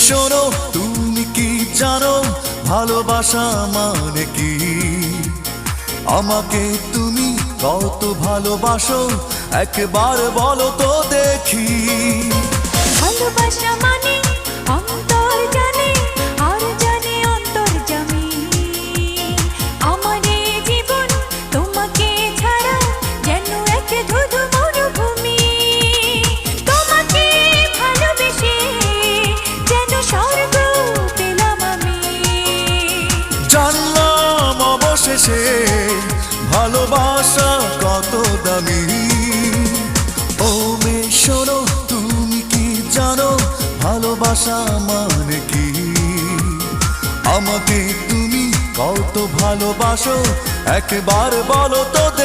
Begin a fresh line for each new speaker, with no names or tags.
শোনো, তুমি কি জানো ভালোবাসা মানে কি? আমাকে তুমি কত ভালোবাসো একবার বলো তো দেখি।
ভালোবাসা মানে অন্তর জানে, আর জানে অন্তর্যামী। আমার এই জীবন তোমাকে ছাড়া যেন এক ধুধু মরুভূমি। তোমাকে ভালোবেসে যেন স্বর্গ পেলাম আমি।
জানলাম অবশেষে ভালোবাসা কত দামি। ও মেয়ে শোনো, তুমি কি জানো ভালোবাসা মানে কি? আমাকে তুমি কত ভালোবাসো একবার বলো তো দেখি।